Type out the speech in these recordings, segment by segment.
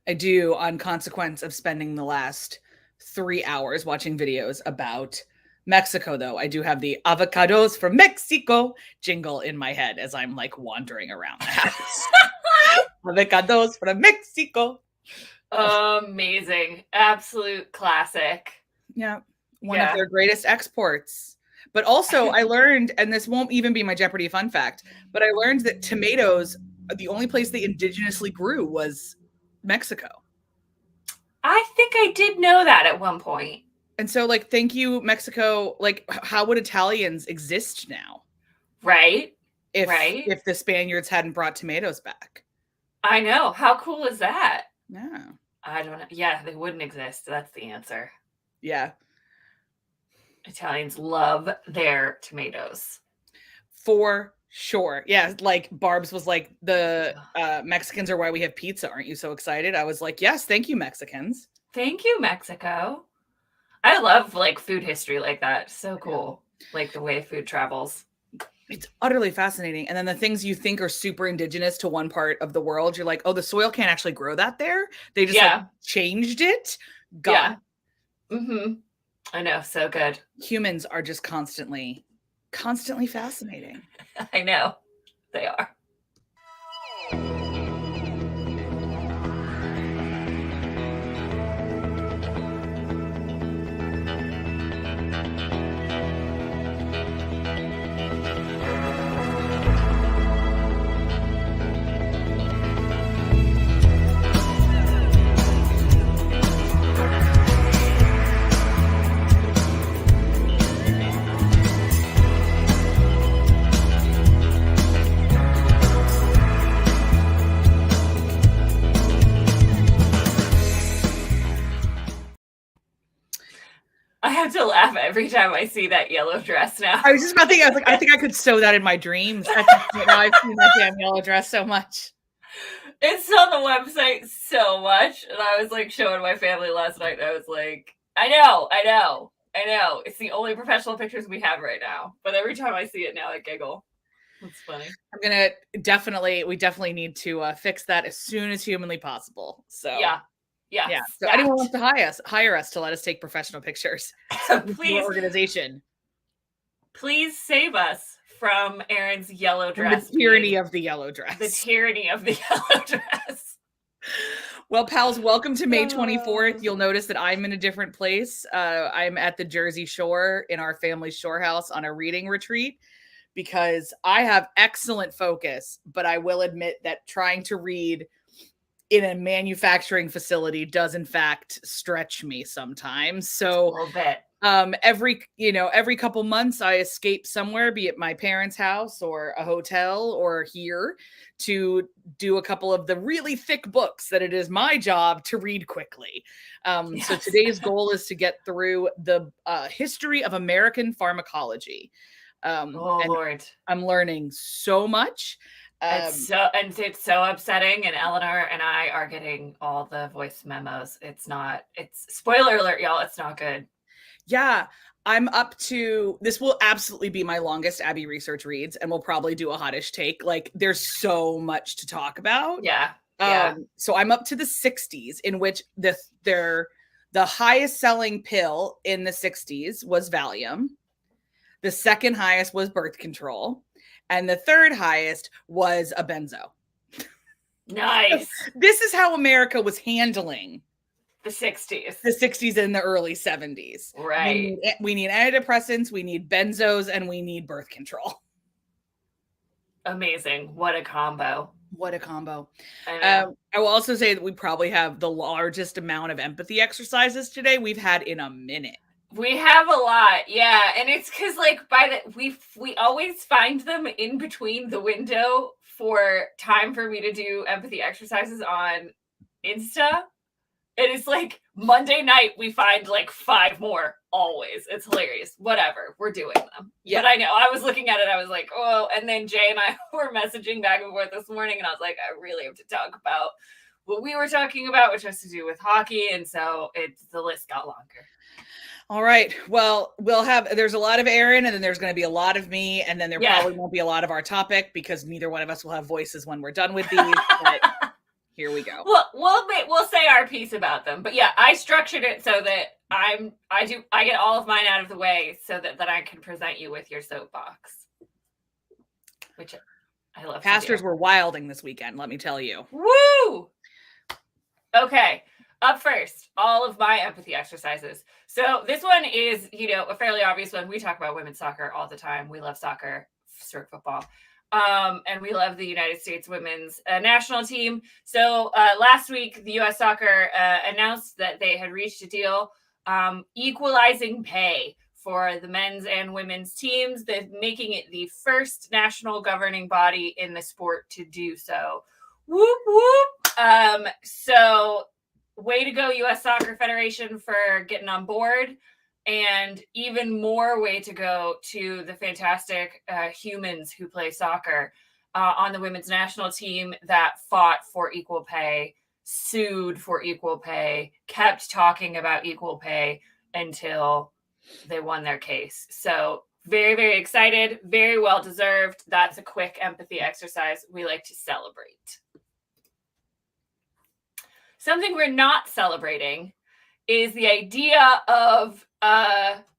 I do, on consequence of spending the last 3 hours watching videos about Mexico, though. I do have the avocados from Mexico jingle in my head as I'm like wandering around the house. Avocados from Mexico. Amazing. Absolute classic. Yeah. One of their greatest exports. But also I learned, and this won't even be my Jeopardy fun fact, but I learned that tomatoes, the only place they indigenously grew was Mexico. I think I did know that at one point. And so, like, thank you, Mexico. Like, how would Italians exist now? Right. If the Spaniards hadn't brought tomatoes back. I know. How cool is that? Yeah. I don't know. Yeah, they wouldn't exist. That's the answer. Yeah. Italians love their tomatoes. For sure. Yeah, like Barb's was like, the Mexicans are why we have pizza. Aren't you so excited? I was like, yes, thank you, Mexicans. Thank you, Mexico. I love like food history like that. So cool. Yeah. Like the way food travels. It's utterly fascinating. And then the things you think are super indigenous to one part of the world, you're like, oh, the soil can't actually grow that there. They just like changed it. God. Yeah. Mm-hmm. I know. So good. Humans are just constantly fascinating. I know. They are. I have to laugh every time I see that yellow dress now. I was just about to think, I was like, I think I could sew that in my dreams. Now I've seen that damn yellow dress so much. It's on the website so much. And I was like showing my family last night. And I was like, I know. It's the only professional pictures we have right now. But every time I see it now, I giggle. It's funny. We definitely need to fix that as soon as humanly possible. So yeah. So anyone wants to hire us to let us take professional pictures. Please, organization. Please save us from Erin's yellow dress. The tyranny of the yellow dress. The tyranny of the yellow dress. Well, pals, welcome to May 24th. You'll notice that I'm in a different place. I'm at the Jersey Shore in our family's shore house on a reading retreat because I have excellent focus, but I will admit that trying to read in a manufacturing facility does in fact stretch me sometimes. So a little bit. Every couple months I escape somewhere, be it my parents' house or a hotel or here, to do a couple of the really thick books that it is my job to read quickly. Yes. So today's goal is to get through the history of American pharmacology. Lord. I'm learning so much. It's so upsetting, and Eleanor and I are getting all the voice memos. It's spoiler alert, y'all. It's not good. Yeah, I'm up to, this will absolutely be my longest Abby research reads, and we'll probably do a hottish take. Like, there's so much to talk about. Yeah. So I'm up to the 60s, in which the highest selling pill in the 60s was Valium. The second highest was birth control. And the third highest was a benzo. Nice. This is how America was handling the 60s. The 60s and the early 70s. Right. We need antidepressants, we need benzos, and we need birth control. Amazing. What a combo. I will also say that we probably have the largest amount of empathy exercises today we've had in a minute. We have a lot, yeah, and it's because like we always find them in between the window for time for me to do empathy exercises on Insta. And it's like Monday night we find like 5 more always. It's hilarious. Whatever, we're doing them. Yeah. But I know I was looking at it, I was like, oh, and then Jay and I were messaging back and forth this morning, and I was like, I really have to talk about what we were talking about, which has to do with hockey, and so the list got longer. All right. Well, there's a lot of Erin, and then there's going to be a lot of me, and then there probably won't be a lot of our topic because neither one of us will have voices when we're done with these. But Here we go. Well, we'll say our piece about them, but yeah, I structured it so that I get all of mine out of the way so that I can present you with your soapbox, which I love. Pastors were wilding this weekend, let me tell you. Woo! Okay, up first, all of my empathy exercises. So this one is, a fairly obvious one. We talk about women's soccer all the time. We love soccer, stroke football. And we love the United States women's national team. So last week, the U.S. Soccer announced that they had reached a deal equalizing pay for the men's and women's teams, making it the first national governing body in the sport to do so. Whoop, whoop. So way to go, U.S. Soccer Federation, for getting on board. And even more way to go to the fantastic humans who play soccer on the women's national team that fought for equal pay, sued for equal pay, kept talking about equal pay until they won their case. So very, very excited, very well deserved. That's a quick empathy exercise we like to celebrate. Something we're not celebrating is the idea of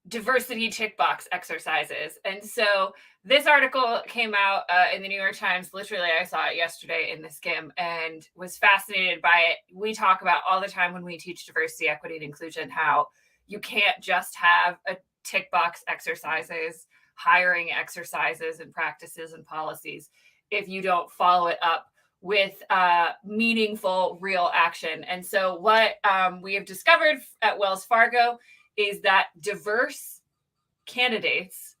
diversity tick box exercises. And so this article came out in the New York Times. Literally, I saw it yesterday in the skim and was fascinated by it. We talk about all the time when we teach diversity, equity, and inclusion, how you can't just have a tick box exercises, hiring exercises and practices and policies if you don't follow it up with meaningful, real action. And so what we have discovered at Wells Fargo is that diverse candidates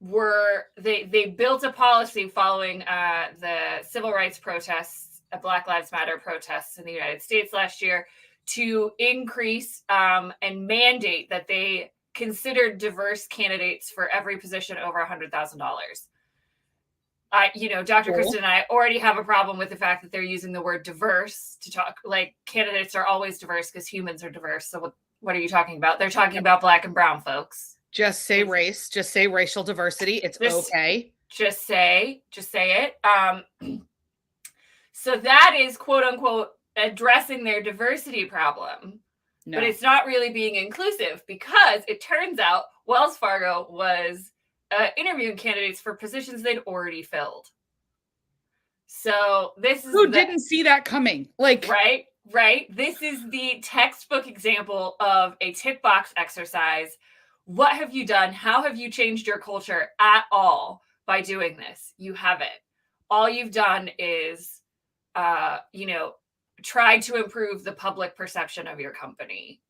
they built a policy following the civil rights protests, Black Lives Matter protests in the United States last year, to increase and mandate that they considered diverse candidates for every position over $100,000. Dr. Cool. Kristen and I already have a problem with the fact that they're using the word diverse to talk, like candidates are always diverse because humans are diverse. So what are you talking about? They're talking about Black and brown folks. Just say race, just say racial diversity. It's okay. Just say it. So that is quote unquote addressing their diversity problem. No. But it's not really being inclusive, because it turns out Wells Fargo was interviewing candidates for positions they'd already filled. So this is who didn't see that coming? Like, right. This is the textbook example of a tick box exercise. What have you done? How have you changed your culture at all by doing this? You haven't. All you've done is, try to improve the public perception of your company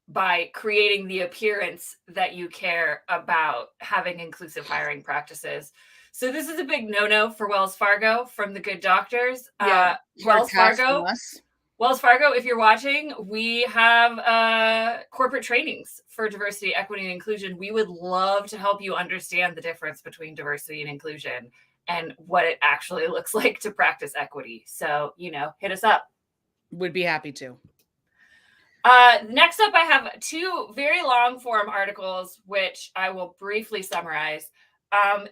by creating the appearance that you care about having inclusive hiring practices. So this is a big no-no for Wells Fargo from the good doctors. Yeah, Wells Fargo, if you're watching, we have corporate trainings for diversity, equity, and inclusion. We would love to help you understand the difference between diversity and inclusion and what it actually looks like to practice equity. So, hit us up. Would be happy to. Next up, I have two very long form articles, which I will briefly summarize.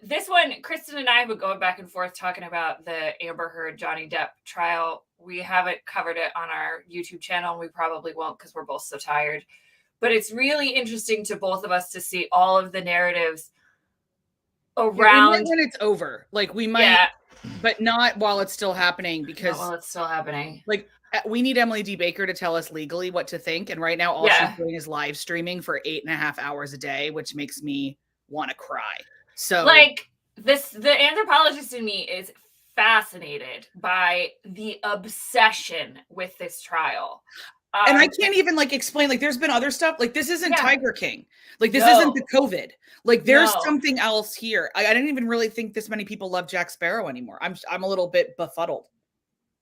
This one, Kristen and I have been going back and forth talking about the Amber Heard Johnny Depp trial. We haven't covered it on our YouTube channel. We probably won't because we're both so tired. But it's really interesting to both of us to see all of the narratives around when it's over. Like we might, but not while it's still happening, because while it's still happening. Like we need Emily D. Baker to tell us legally what to think. And right now, all she's doing is live streaming for 8.5 hours a day, which makes me want to cry. So like the anthropologist in me is fascinated by the obsession with this trial. And I can't even explain, there's been other stuff. This isn't Tiger King. This isn't the COVID. There's something else here. I didn't even really think this many people love Jack Sparrow anymore. I'm a little bit befuddled.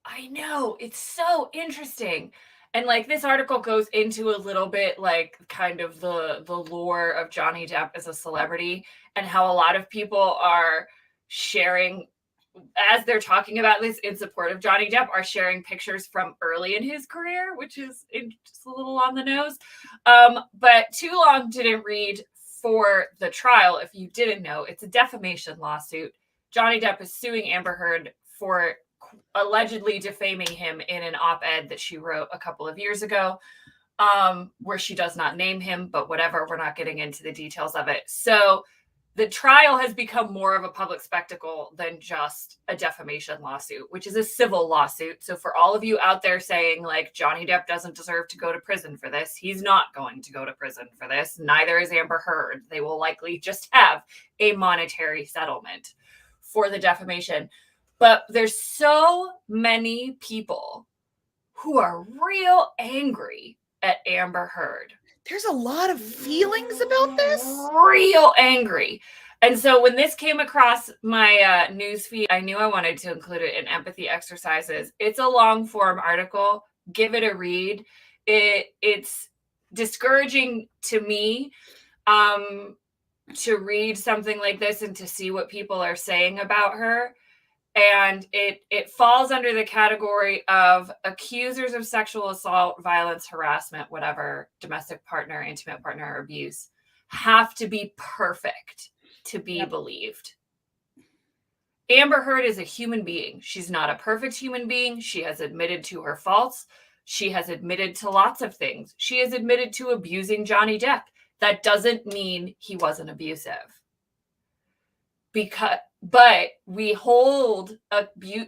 I know. It's so interesting. And this article goes into a little bit kind of the lore of Johnny Depp as a celebrity and how a lot of people are sharing, as they're talking about this in support of Johnny Depp, are sharing pictures from early in his career, which is just a little on the nose. But too long didn't read for the trial. If you didn't know, it's a defamation lawsuit. Johnny Depp is suing Amber Heard for allegedly defaming him in an op-ed that she wrote a couple of years ago, where she does not name him, but whatever, we're not getting into the details of it. So the trial has become more of a public spectacle than just a defamation lawsuit, which is a civil lawsuit. So for all of you out there saying like Johnny Depp doesn't deserve to go to prison for this, he's not going to go to prison for this. Neither is Amber Heard. They will likely just have a monetary settlement for the defamation. But there's so many people who are real angry at Amber Heard. There's a lot of feelings about this. Real angry. And so when this came across my news feed, I knew I wanted to include it in Empathy Exercises. It's a long form article. Give it a read. It's discouraging to me to read something like this and to see what people are saying about her. And it falls under the category of accusers of sexual assault, violence, harassment, whatever, domestic partner, intimate partner abuse, have to be perfect to be believed. Amber Heard is a human being. She's not a perfect human being. She has admitted to her faults. She has admitted to lots of things. She has admitted to abusing Johnny Depp. That doesn't mean he wasn't abusive. But we hold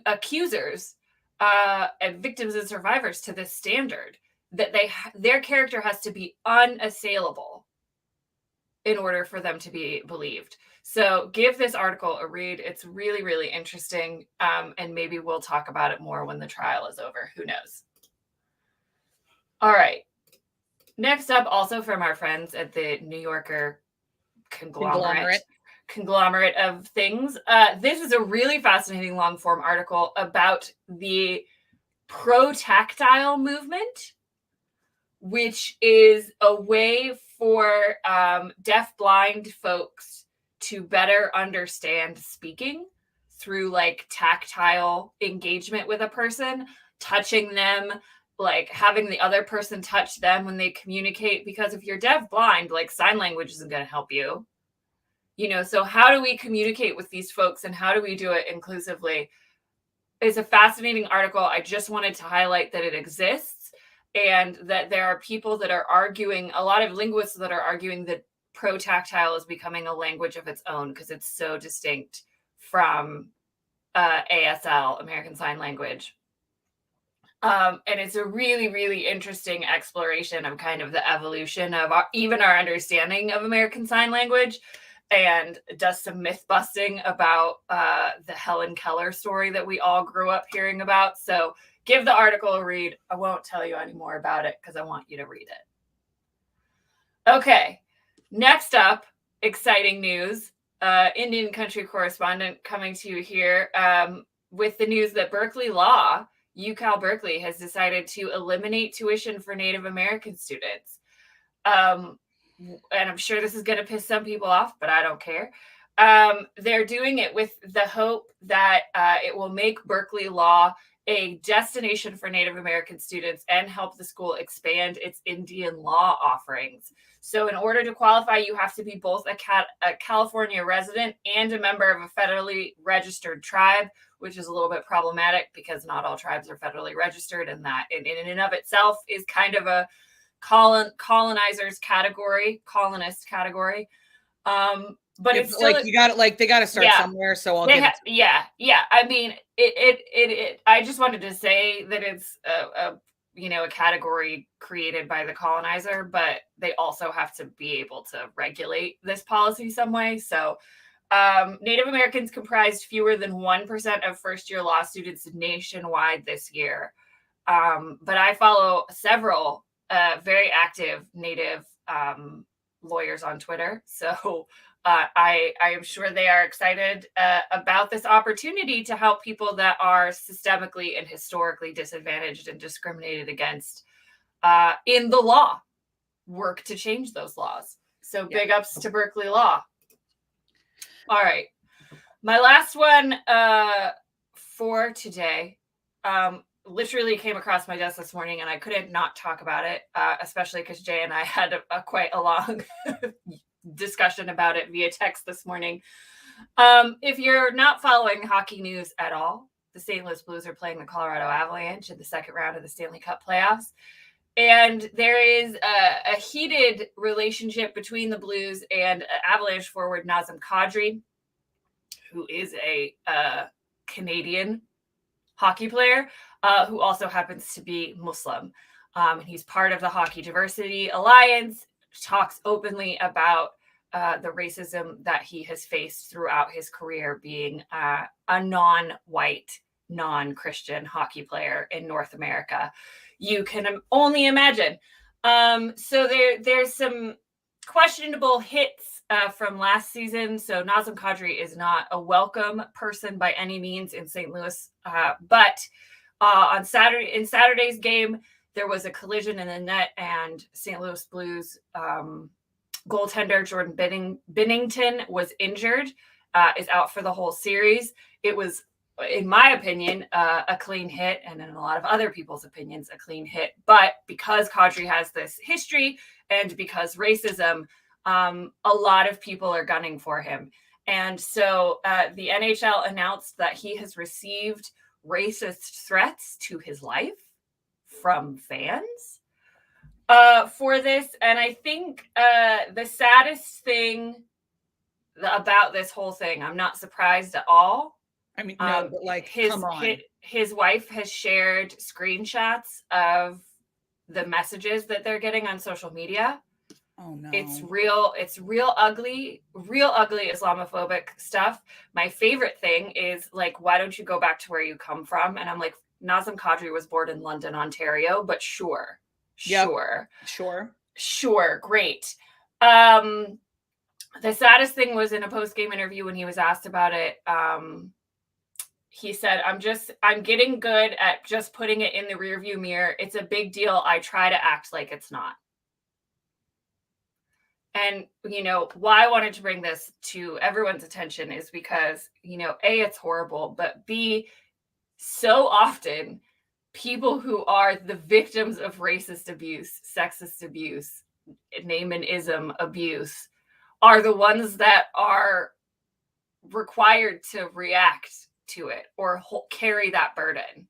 accusers and victims and survivors to this standard that their character has to be unassailable in order for them to be believed. So give this article a read. It's really, really interesting. And maybe we'll talk about it more when the trial is over. Who knows? All right. Next up, also from our friends at the New Yorker conglomerate of things. This is a really fascinating long form article about the pro-tactile movement, which is a way for deaf-blind folks to better understand speaking through like tactile engagement with a person, touching them, like having the other person touch them when they communicate. Because if you're deaf-blind, like sign language isn't going to help you. You know, so how do we communicate with these folks and how do we do it inclusively? It's a fascinating article. I just wanted to highlight that it exists and that there are people that are arguing, a lot of linguists that are arguing that pro-tactile is becoming a language of its own because it's so distinct from ASL, American Sign Language. And it's a really, really interesting exploration of kind of the evolution of even our understanding of American Sign Language. And does some myth busting about the Helen Keller story that we all grew up hearing about. So give the article a read. I won't tell you any more about it because I want you to read it. Okay, next up, exciting news. Indian country correspondent coming to you here with the news that Berkeley Law, UCal Berkeley, has decided to eliminate tuition for Native American students. And I'm sure this is going to piss some people off, but I don't care. They're doing it with the hope that it will make Berkeley Law a destination for Native American students and help the school expand its Indian law offerings. So in order to qualify, you have to be both a California resident and a member of a federally registered tribe, which is a little bit problematic because not all tribes are federally registered, and that in and of itself is kind of a colonist category. But it's still, like you got it, like they got to start somewhere. So I'll get I mean, it I just wanted to say that it's a category created by the colonizer, but they also have to be able to regulate this policy some way. So Native Americans comprised fewer than 1% of first-year law students nationwide this year. But I follow several very active Native lawyers on Twitter. So I am sure they are excited about this opportunity to help people that are systemically and historically disadvantaged and discriminated against in the law, work to change those laws. So big ups to Berkeley Law. All right. My last one for today literally came across my desk this morning and I couldn't not talk about it, especially because Jay and I had quite a long discussion about it via text this morning. If you're not following hockey news at all, the St. Louis Blues are playing the Colorado Avalanche in the second round of the Stanley Cup playoffs. And there is a heated relationship between the Blues and Avalanche forward Nazem Kadri, who is a Canadian hockey player who also happens to be Muslim. He's part of the Hockey Diversity Alliance, talks openly about the racism that he has faced throughout his career being a non-white, non-Christian hockey player in North America. You can only imagine. So there's some questionable hits from last season. So Nazem Kadri is not a welcome person by any means in St. Louis. But in Saturday's game, there was a collision in the net, and St. Louis Blues goaltender Jordan Binnington was injured, is out for the whole series. It was, in my opinion, a clean hit, and in a lot of other people's opinions, a clean hit. But because Kadri has this history and because racism, a lot of people are gunning for him. And so the NHL announced that he has received racist threats to his life from fans for this. And I think the saddest thing about this whole thing, I'm not surprised at all. I mean, no, but like, come on. His wife has shared screenshots of the messages that they're getting on social media. Oh no. It's real ugly Islamophobic stuff. My favorite thing is like, why don't you go back to where you come from? And I'm like, Nazem Kadri was born in London, Ontario, but sure. Yep. Sure. Great. The saddest thing was in a post-game interview when he was asked about it. He said, I'm getting good at just putting it in the rearview mirror. It's a big deal. I try to act like it's not. And, why I wanted to bring this to everyone's attention is because, A, it's horrible, but B, so often people who are the victims of racist abuse, sexist abuse, name and ism abuse are the ones that are required to react to it or carry that burden.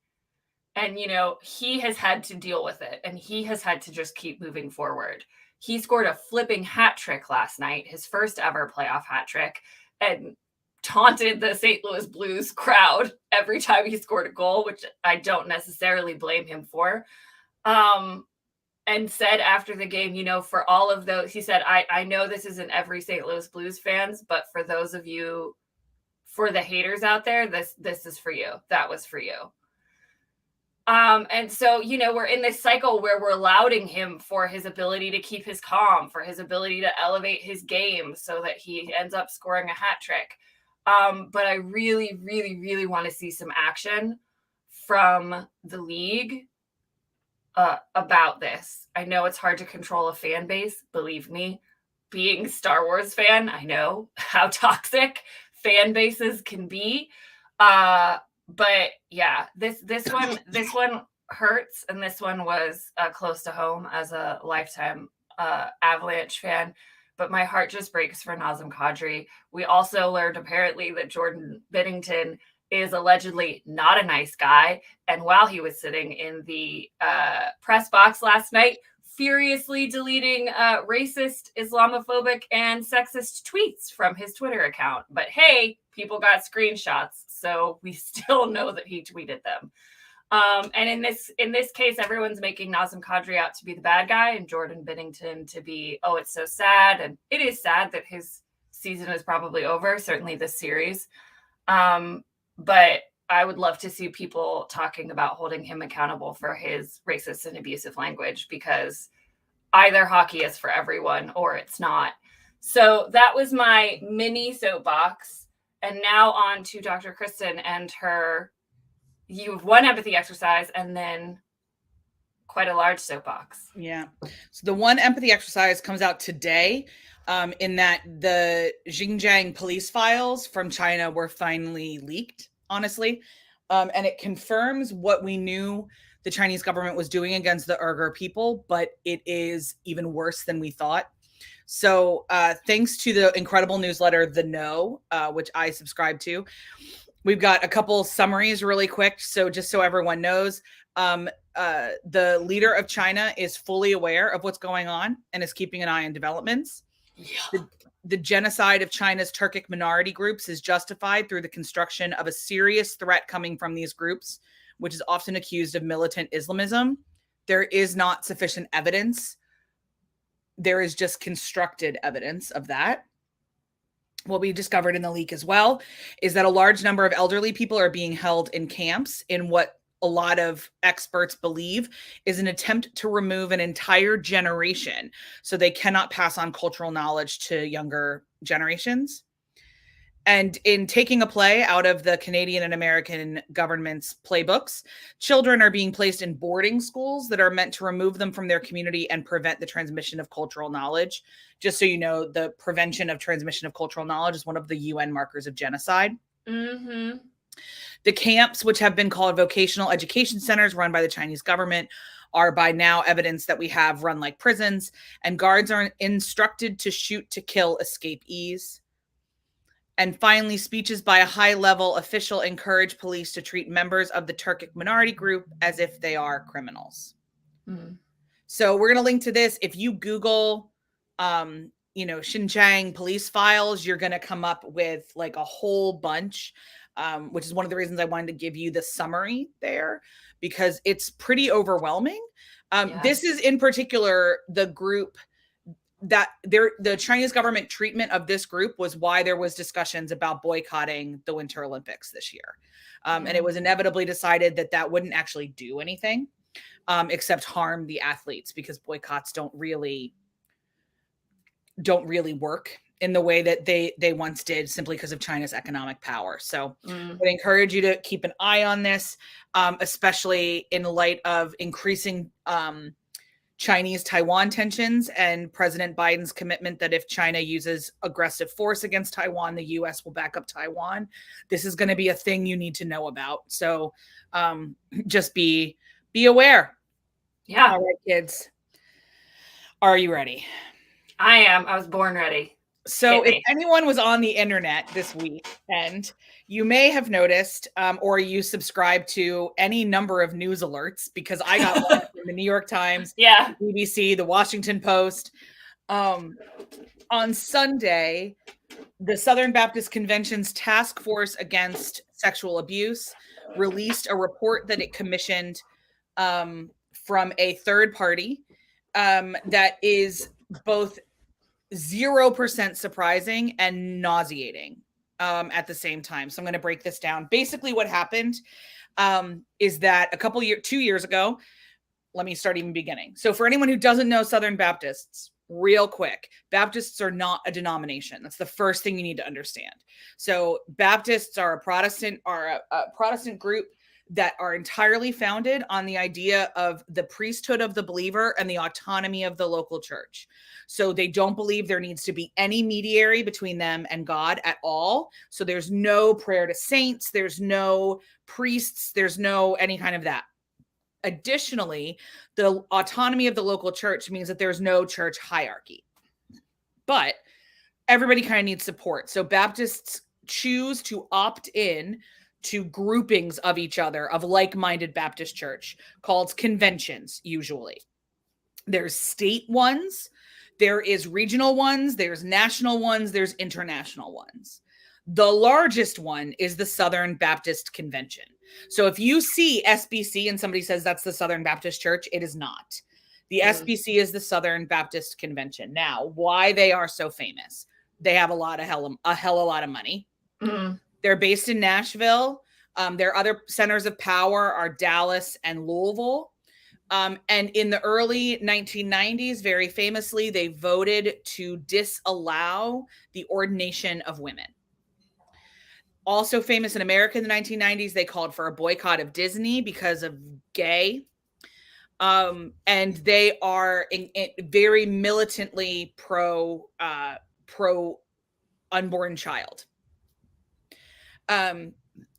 And, he has had to deal with it, and he has had to just keep moving forward. He scored a flipping hat trick last night, his first ever playoff hat trick, and taunted the St. Louis Blues crowd every time he scored a goal, which I don't necessarily blame him for. And said after the game, for all of those, he said, I know this isn't every St. Louis Blues fans, but for those of you, for the haters out there, this is for you. That was for you. And so, we're in this cycle where we're lauding him for his ability to keep his calm, for his ability to elevate his game so that he ends up scoring a hat trick. But I really, really, really want to see some action from the league about this. I know it's hard to control a fan base. Believe me, being a Star Wars fan, I know how toxic fan bases can be. But yeah, this one hurts, and this one was close to home as a lifetime Avalanche fan. But my heart just breaks for Nazem Kadri. We also learned apparently that Jordan Binnington is allegedly not a nice guy, and while he was sitting in the press box last night, furiously deleting racist, Islamophobic, and sexist tweets from his Twitter account. But hey, people got screenshots, so we still know that he tweeted them. And in this case, everyone's making Nazem Kadri out to be the bad guy and Jordan Binnington to be, oh, it's so sad. And it is sad that his season is probably over, certainly this series. But I would love to see people talking about holding him accountable for his racist and abusive language, because either hockey is for everyone or it's not. So that was my mini soapbox. And now on to Dr. Kristen and her, you have one empathy exercise and then quite a large soapbox. Yeah. So the one empathy exercise comes out today, in that the Xinjiang police files from China were finally leaked, honestly. And it confirms what we knew the Chinese government was doing against the Uyghur people, but it is even worse than we thought. So thanks to the incredible newsletter, The Know, which I subscribe to, We've got a couple summaries really quick. So just so everyone knows, the leader of China is fully aware of what's going on and is keeping an eye on developments. Yeah. The genocide of China's Turkic minority groups is justified through the construction of a serious threat coming from these groups, which is often accused of militant Islamism. There is not sufficient evidence. There is just constructed evidence of that. What we discovered in the leak as well is that a large number of elderly people are being held in camps in what a lot of experts believe is an attempt to remove an entire generation so they cannot pass on cultural knowledge to younger generations. And in taking a play out of the Canadian and American government's playbooks, children are being placed in boarding schools that are meant to remove them from their community and prevent the transmission of cultural knowledge. Just so you know, the prevention of transmission of cultural knowledge is one of the UN markers of genocide. Mm-hmm. The camps, which have been called vocational education centers run by the Chinese government, are by now evidence that we have run like prisons, and guards are instructed to shoot to kill escapees. And finally, speeches by a high-level official encourage police to treat members of the Turkic minority group as if they are criminals. Mm. So we're going to link to this. If you Google, Xinjiang police files, you're going to come up with like a whole bunch, which is one of the reasons I wanted to give you the summary there, because it's pretty overwhelming. This is in particular the group that the Chinese government treatment of this group was why there was discussions about boycotting the Winter Olympics this year. And it was inevitably decided that wouldn't actually do anything except harm the athletes, because boycotts don't really work in the way that they once did, simply because of China's economic power. So I would encourage you to keep an eye on this, especially in light of increasing Chinese-Taiwan tensions and President Biden's commitment that if China uses aggressive force against Taiwan, the U.S. will back up Taiwan. This is going to be a thing you need to know about. So just be aware. Yeah. All right, kids. Are you ready? I am. I was born ready. So if anyone was on the internet this week, and you may have noticed, or you subscribe to any number of news alerts, because I got one from the New York Times, the BBC, the Washington Post. On Sunday, the Southern Baptist Convention's Task Force Against Sexual Abuse released a report that it commissioned from a third party that is both 0% surprising and nauseating at the same time. So I'm going to break this down. Basically what happened is that 2 years ago, let me start even beginning. So for anyone who doesn't know Southern Baptists, real quick, Baptists are not a denomination. That's the first thing you need to understand. So Baptists are a Protestant group that are entirely founded on the idea of the priesthood of the believer and the autonomy of the local church. So they don't believe there needs to be any mediator between them and God at all. So there's no prayer to saints, there's no priests, there's no any kind of that. Additionally, the autonomy of the local church means that there's no church hierarchy. But everybody kind of needs support. So Baptists choose to opt in to groupings of each other, of like-minded Baptist church, called conventions, usually. There's state ones, there is regional ones, there's national ones, there's international ones. The largest one is the Southern Baptist Convention. So if you see SBC and somebody says that's the Southern Baptist Church, it is not. The SBC is the Southern Baptist Convention. Now, why they are so famous? They have a hell of a lot of money. Mm-hmm. They're based in Nashville. Their other centers of power are Dallas and Louisville. And in the early 1990s, very famously, they voted to disallow the ordination of women. Also famous in America in the 1990s, they called for a boycott of Disney because of gay. And they are very militantly pro unborn child.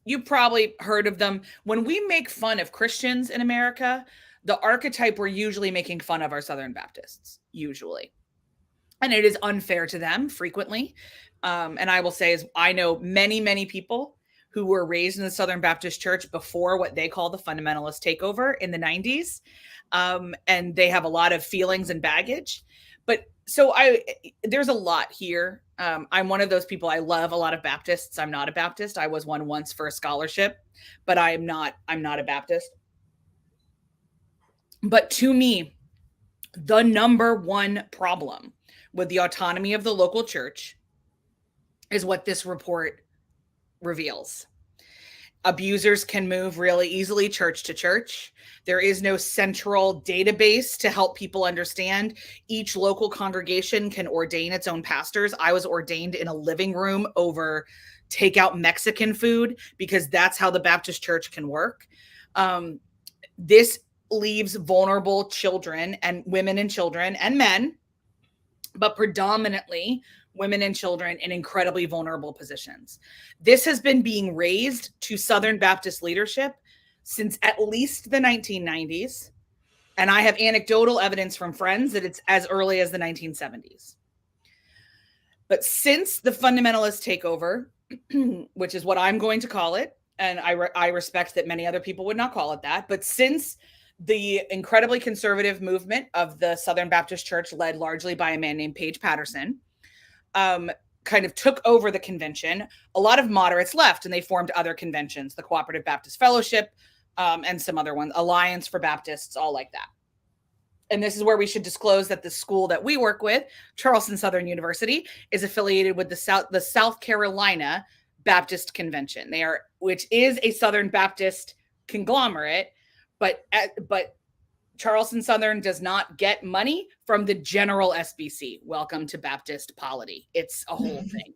You probably heard of them. When we make fun of Christians in America, the archetype we're usually making fun of are Southern Baptists, usually. And it is unfair to them frequently. And I will say, is I know many, many people who were raised in the Southern Baptist Church before what they call the fundamentalist takeover in the 90s. And they have a lot of feelings and baggage. But so there's a lot here. I'm one of those people. I love a lot of Baptists. I'm not a Baptist. I was one once for a scholarship, but I'm not a Baptist. But to me, the number one problem with the autonomy of the local church is what this report reveals. Abusers can move really easily church to church. There is no central database to help people understand. Each local congregation can ordain its own pastors. I was ordained in a living room over takeout Mexican food because that's how the Baptist church can work. This leaves vulnerable children and women and children and men, but predominantly women and children in incredibly vulnerable positions. This has been being raised to Southern Baptist leadership since at least the 1990s. And I have anecdotal evidence from friends that it's as early as the 1970s. But since the fundamentalist takeover, which is what I'm going to call it, and I respect that many other people would not call it that, but since the incredibly conservative movement of the Southern Baptist Church, led largely by a man named Paige Patterson, kind of took over the convention, a lot of moderates left and they formed other conventions, the Cooperative Baptist Fellowship, and some other ones, Alliance for Baptists, all like that. And this is where we should disclose that the school that we work with, Charleston Southern University, is affiliated with the South Carolina Baptist Convention. Which is a Southern Baptist conglomerate, but Charleston Southern does not get money from the general SBC. Welcome to Baptist polity. It's a whole thing.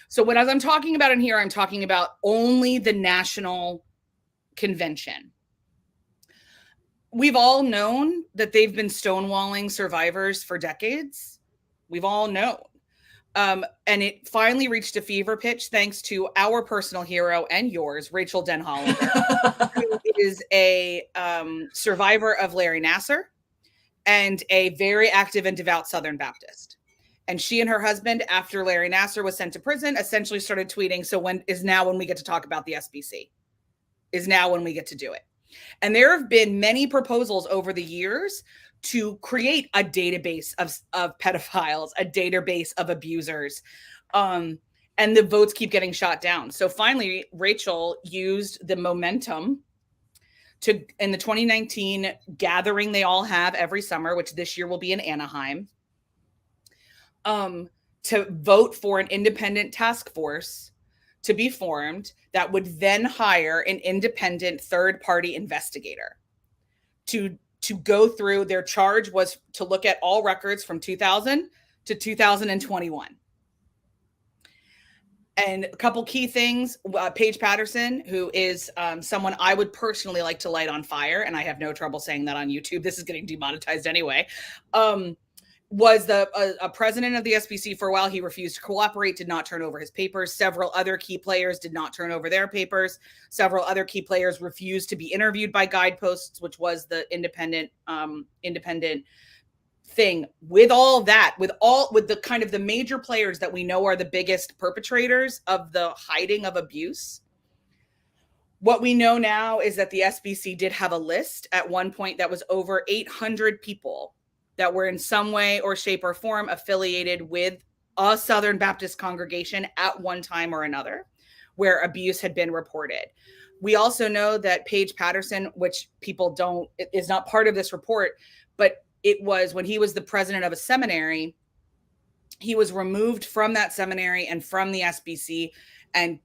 So as I'm talking about in here, I'm talking about only the national convention. We've all known that they've been stonewalling survivors for decades. We've all known. And it finally reached a fever pitch thanks to our personal hero and yours, Rachel Denhollander, who is a survivor of Larry Nassar and a very active and devout Southern Baptist. And she and her husband, after Larry Nassar was sent to prison, essentially started tweeting, so when we get to talk about the SBC? Is now when we get to do it. And there have been many proposals over the years to create a database of pedophiles, a database of abusers. And the votes keep getting shot down. So finally, Rachel used the momentum in the 2019 gathering they all have every summer, which this year will be in Anaheim, to vote for an independent task force to be formed that would then hire an independent third-party investigator to go through. Their charge was to look at all records from 2000 to 2021. And a couple key things, Paige Patterson, who is someone I would personally like to light on fire, and I have no trouble saying that on YouTube. This is getting demonetized anyway, was a president of the SBC for a while. He refused to cooperate, did not turn over his papers. Several other key players did not turn over their papers. Several other key players refused to be interviewed by Guideposts, which was the independent thing. With all that, with the kind of the major players that we know are the biggest perpetrators of the hiding of abuse, what we know now is that the SBC did have a list at one point that was over 800 people that were in some way or shape or form affiliated with a Southern Baptist congregation at one time or another where abuse had been reported. We also know that Paige Patterson, which is not part of this report, but it was when he was the president of a seminary, he was removed from that seminary and from the SBC, and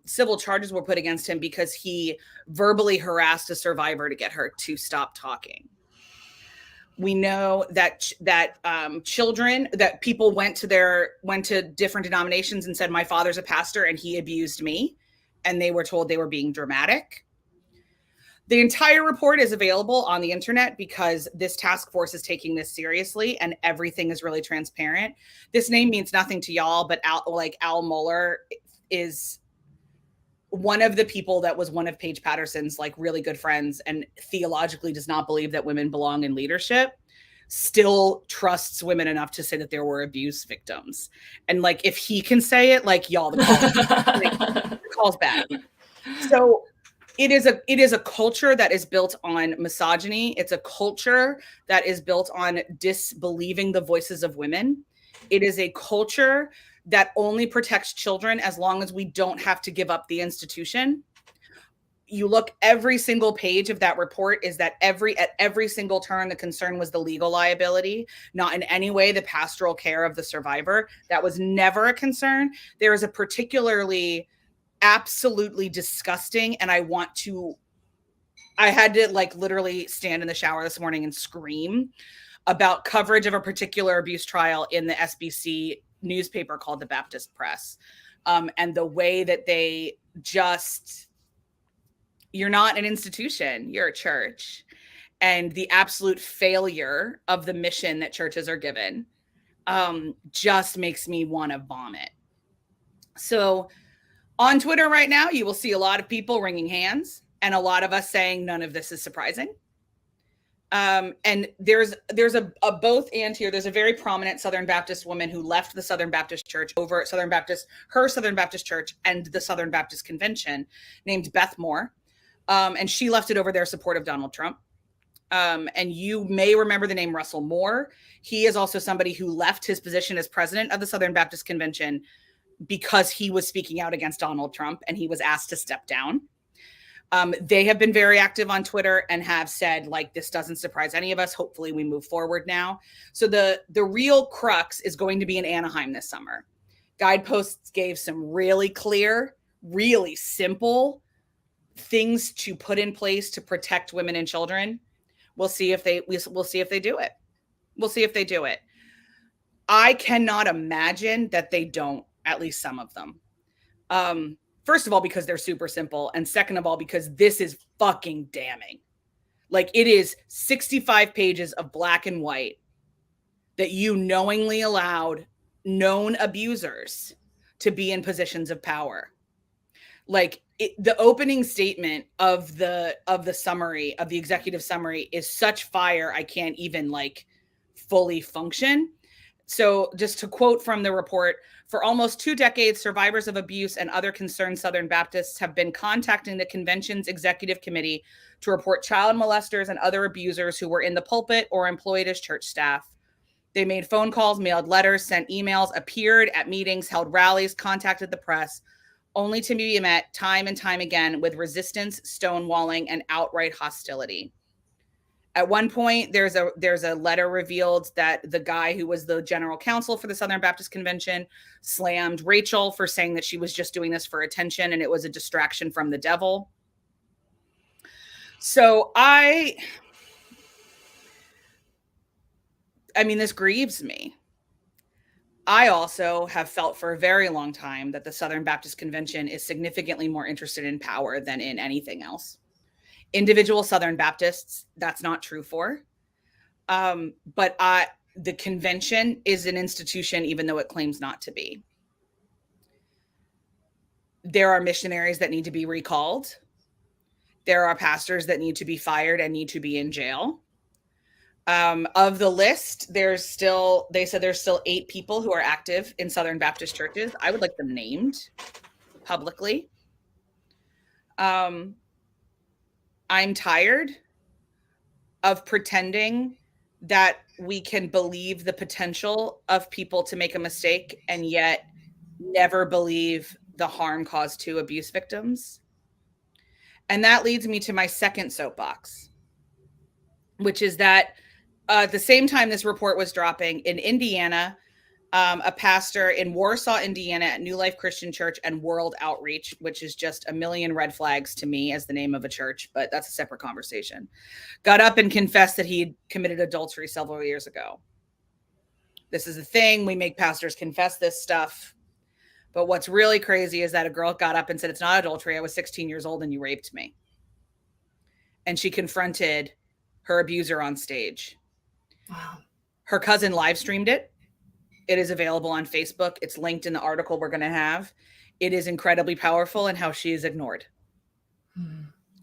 civil charges were put against him because he verbally harassed a survivor to get her to stop talking. We know that people went to different denominations and said, my father's a pastor and he abused me, and they were told they were being dramatic. The entire report is available on the internet because this task force is taking this seriously and everything is really transparent. This name means nothing to y'all, but Al Mohler is one of the people that was one of Paige Patterson's really good friends and theologically does not believe that women belong in leadership, still trusts women enough to say that there were abuse victims. And if he can say it, y'all, the Paul's bad. So it is a culture that is built on misogyny. It's a culture that is built on disbelieving the voices of women. It is a culture that only protects children as long as we don't have to give up the institution. You look, every single page of that report is that at every single turn, the concern was the legal liability, not in any way the pastoral care of the survivor. That was never a concern. There is a particularly absolutely disgusting, and I had to like literally stand in the shower this morning and scream about coverage of a particular abuse trial in the SBC newspaper called the Baptist Press. And the way that they just, you're not an institution, you're a church. And the absolute failure of the mission that churches are given just makes me want to vomit. So on Twitter right now, you will see a lot of people wringing hands and a lot of us saying none of this is surprising. And there's a both and here. There's a very prominent Southern Baptist woman who left the Southern Baptist Church over her Southern Baptist Church and the Southern Baptist Convention, named Beth Moore. And she left it over their support of Donald Trump. And you may remember the name Russell Moore. He is also somebody who left his position as president of the Southern Baptist Convention because he was speaking out against Donald Trump and he was asked to step down. They have been very active on Twitter and have said, like, this doesn't surprise any of us. Hopefully we move forward now. So the real crux is going to be in Anaheim this summer. Guideposts gave some really clear, really simple things to put in place to protect women and children. We'll see if they do it. We'll see if they do it. I cannot imagine that they don't, at least some of them. First of all, because they're super simple. And second of all, because this is fucking damning. Like, it is 65 pages of black and white that you knowingly allowed known abusers to be in positions of power. Like, the opening statement of the summary, of the executive summary, is such fire, I can't even like fully function. So just to quote from the report, for almost 2 decades, survivors of abuse and other concerned Southern Baptists have been contacting the convention's executive committee to report child molesters and other abusers who were in the pulpit or employed as church staff. They made phone calls, mailed letters, sent emails, appeared at meetings, held rallies, contacted the press, only to be met time and time again with resistance, stonewalling, and outright hostility. At one point, there's a letter revealed that the guy who was the general counsel for the Southern Baptist Convention slammed Rachel for saying that she was just doing this for attention and it was a distraction from the devil. So I mean, this grieves me. I also have felt for a very long time that the Southern Baptist Convention is significantly more interested in power than in anything else. Individual Southern Baptists, that's not true for. But the convention is an institution, even though it claims not to be. There are missionaries that need to be recalled. There are pastors that need to be fired and need to be in jail. Of the list, they said there's still 8 people who are active in Southern Baptist churches. I would like them named publicly. I'm tired of pretending that we can believe the potential of people to make a mistake and yet never believe the harm caused to abuse victims. And that leads me to my second soapbox, which is that at the same time this report was dropping in Indiana, a pastor in Warsaw, Indiana at New Life Christian Church and World Outreach, which is just a million red flags to me as the name of a church, but that's a separate conversation, got up and confessed that he committed adultery several years ago. This is a thing. We make pastors confess this stuff. But what's really crazy is that a girl got up and said, it's not adultery. I was 16 years old and you raped me. And she confronted her abuser on stage. Wow. Her cousin live streamed it. It is available on Facebook. It's linked in the article we're going to have. It is incredibly powerful in how she is ignored.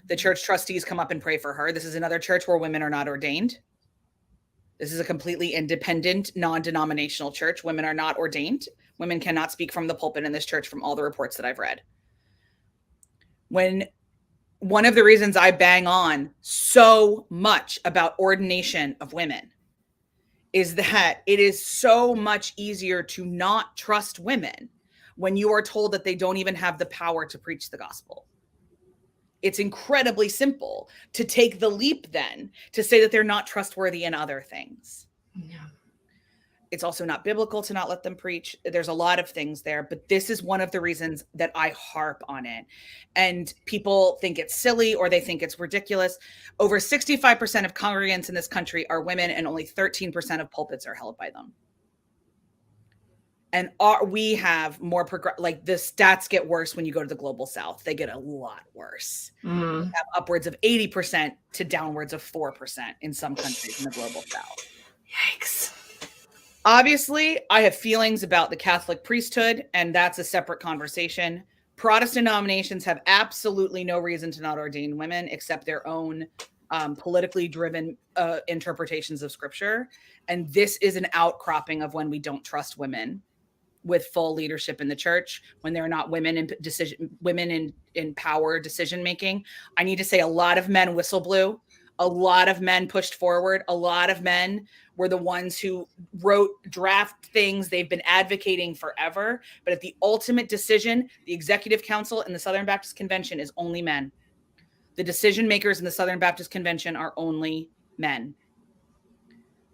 The church trustees come up and pray for her. This is another church where women are not ordained. This is a completely independent, non-denominational church. Women are not ordained. Women cannot speak from the pulpit in this church from all the reports that I've read. When one of the reasons I bang on so much about ordination of women is that it is so much easier to not trust women when you are told that they don't even have the power to preach the gospel. It's incredibly simple to take the leap then to say that they're not trustworthy in other things. Yeah. It's also not biblical to not let them preach. There's a lot of things there, but this is one of the reasons that I harp on it. And people think it's silly or they think it's ridiculous. Over 65% of congregants in this country are women, and only 13% of pulpits are held by them. And we have more like the stats get worse when you go to the global south. They get a lot worse. We have upwards of 80% to downwards of 4% in some countries in the global south. Yikes. Obviously, I have feelings about the Catholic priesthood, and that's a separate conversation. Protestant denominations have absolutely no reason to not ordain women except their own politically driven interpretations of scripture. And this is an outcropping of when we don't trust women with full leadership in the church, when there are not women in power decision making. I need to say a lot of men whistle blew. A lot of men pushed forward. A lot of men were the ones who wrote draft things they've been advocating forever. But at the ultimate decision, the Executive Council and the Southern Baptist Convention is only men. The decision makers in the Southern Baptist Convention are only men.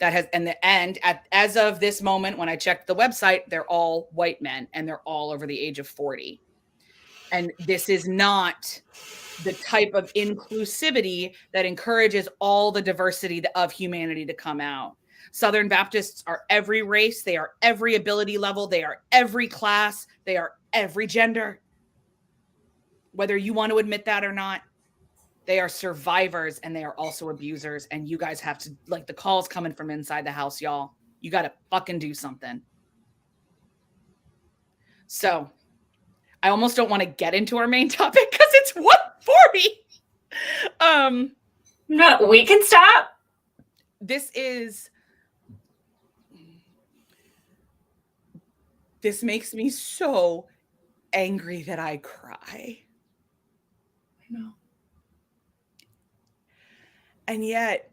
As of this moment, when I checked the website, they're all white men and they're all over the age of 40. And this is not the type of inclusivity that encourages all the diversity of humanity to come out. Southern Baptists are every race. They are every ability level. They are every class. They are every gender. Whether you want to admit that or not, they are survivors and they are also abusers. And you guys have to, like, the calls coming from inside the house, y'all. You got to fucking do something. So I almost don't want to get into our main topic because it's 1:40. No, we can stop. This makes me so angry that I cry. I know. And yet,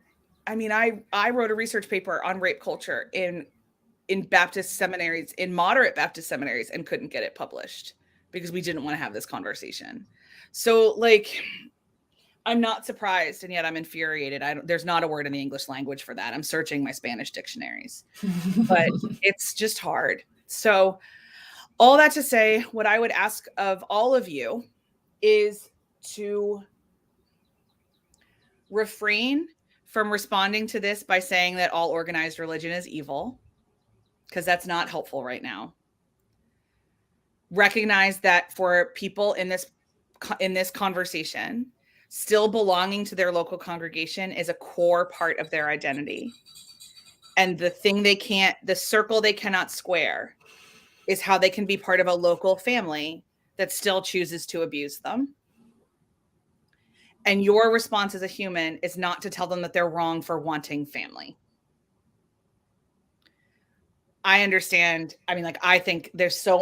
I mean, I wrote a research paper on rape culture in Baptist seminaries, in moderate Baptist seminaries, and couldn't get it published because we didn't want to have this conversation. So, like, I'm not surprised, and yet I'm infuriated. There's not a word in the English language for that. I'm searching my Spanish dictionaries, but it's just hard. So, all that to say, what I would ask of all of you is to refrain from responding to this by saying that all organized religion is evil, because that's not helpful right now. Recognize that for people in this conversation, still belonging to their local congregation is a core part of their identity. And the circle they cannot square is how they can be part of a local family that still chooses to abuse them. And your response as a human is not to tell them that they're wrong for wanting family. I understand. I mean, like, I think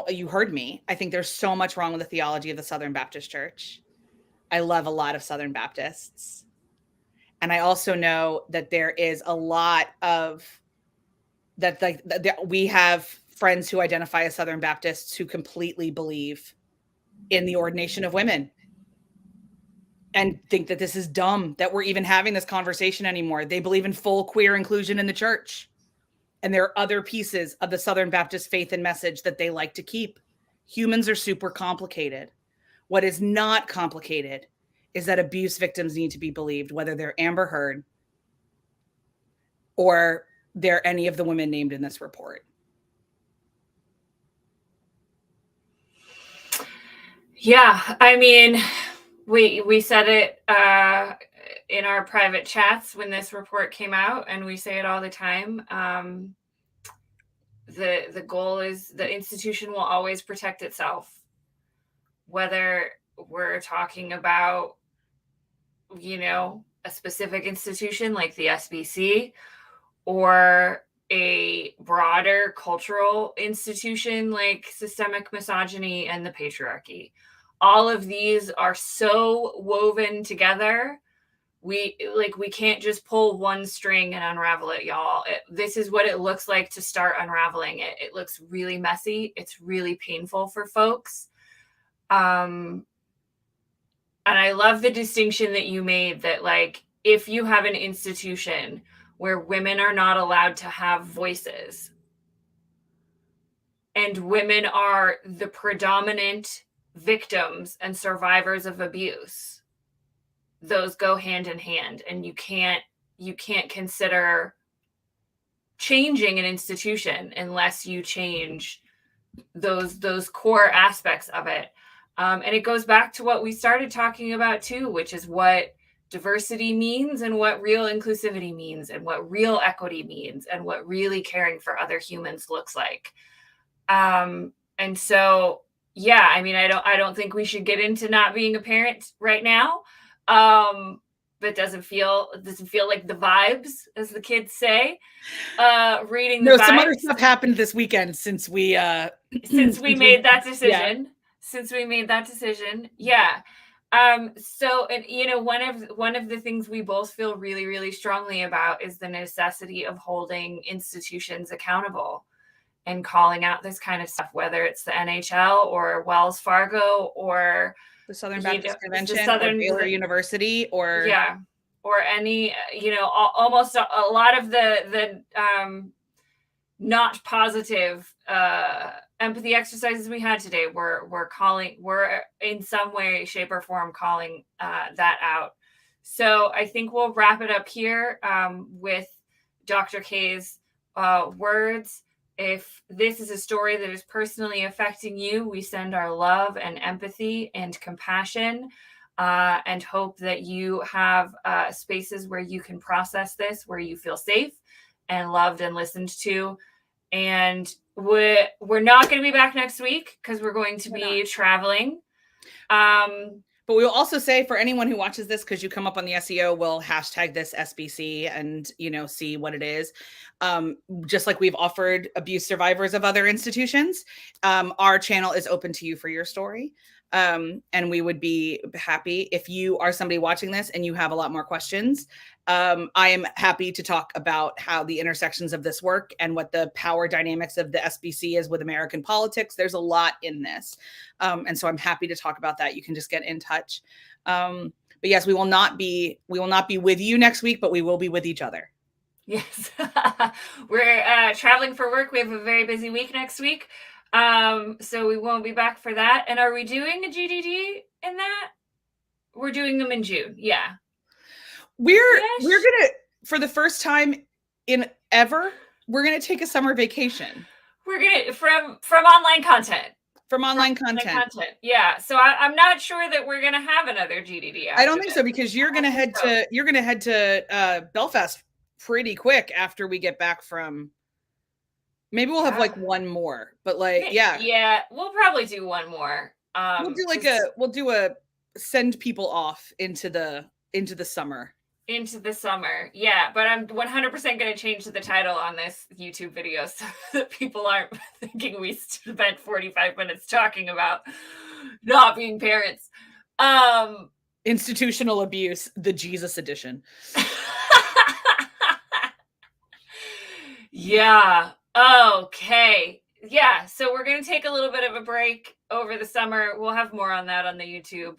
you heard me. I think there's so much wrong with the theology of the Southern Baptist Church. I love a lot of Southern Baptists. And I also know that there is a lot of that, like, we have friends who identify as Southern Baptists who completely believe in the ordination of women and think that this is dumb, that we're even having this conversation anymore. They believe in full queer inclusion in the church. And there are other pieces of the Southern Baptist faith and message that they like to keep. Humans are super complicated. What is not complicated is that abuse victims need to be believed, whether they're Amber Heard or they're any of the women named in this report. Yeah, I mean, we said it in our private chats when this report came out, and we say it all the time. The goal is the institution will always protect itself, whether we're talking about, a specific institution like the SBC or a broader cultural institution like systemic misogyny and the patriarchy. all of these are so woven together. We can't just pull one string and unravel it, y'all. This is what it looks like to start unraveling it. It looks really messy. It's really painful for folks. And I love the distinction that you made that, like, if you have an institution where women are not allowed to have voices and women are the predominant victims and survivors of abuse, those go hand in hand, and you can't consider changing an institution unless you change those core aspects of it. And it goes back to what we started talking about too, which is what diversity means and what real inclusivity means and what real equity means and what really caring for other humans looks like. And so, yeah, I mean, I don't think we should get into not being a parent right now. But doesn't feel like the vibes, as the kids say. Reading the vibes. Some other stuff happened this weekend since we made that decision. Yeah. Since we made that decision. Yeah. So, and you know, one of the things we both feel really, really strongly about is the necessity of holding institutions accountable and calling out this kind of stuff, whether it's the NHL or Wells Fargo or the Southern Baptist Convention or Baylor University or any, almost a lot of the not positive empathy exercises we had today we're in some way, shape, or form calling that out. So I think we'll wrap it up here with Dr. K's words. If this is a story that is personally affecting you, we send our love and empathy and compassion and hope that you have spaces where you can process this, where you feel safe and loved and listened to. And we're not going to be back next week because we're going to be traveling. But we will also say, for anyone who watches this, because you come up on the SEO, we'll hashtag this SBC and, see what it is. Just like we've offered abuse survivors of other institutions, our channel is open to you for your story. And we would be happy if you are somebody watching this and you have a lot more questions. I am happy to talk about how the intersections of this work and what the power dynamics of the SBC is with American politics. There's a lot in this. And so I'm happy to talk about that. You can just get in touch. But yes, we will not be with you next week, but we will be with each other. Yes. We're traveling for work. We have a very busy week next week. So we won't be back for that. And are we doing a GDD in that? We're doing them in June. Yeah. We're gonna, for the first time in ever, we're gonna take a summer vacation. We're gonna from online content. From online content. Yeah. So I'm not sure that we're gonna have another GDD. I don't think so, because you're gonna head to Belfast pretty quick after we get back from. Maybe we'll have like one more, but yeah, we'll probably do one more. We'll do a send people off into the summer. Into the summer, yeah. But I'm 100% going to change the title on this YouTube video so that people aren't thinking we spent 45 minutes talking about not being parents. Institutional abuse, the Jesus edition. Yeah. Okay. Yeah. So we're going to take a little bit of a break over the summer. We'll have more on that on the YouTube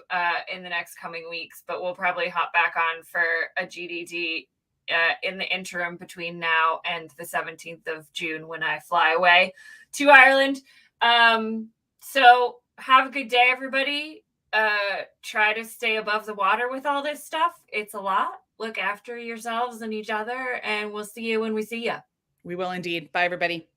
in the next coming weeks, but we'll probably hop back on for a GDD in the interim between now and the 17th of June when I fly away to Ireland. So have a good day, everybody. Try to stay above the water with all this stuff. It's a lot. Look after yourselves and each other, and we'll see you when we see you. We will indeed. Bye, everybody.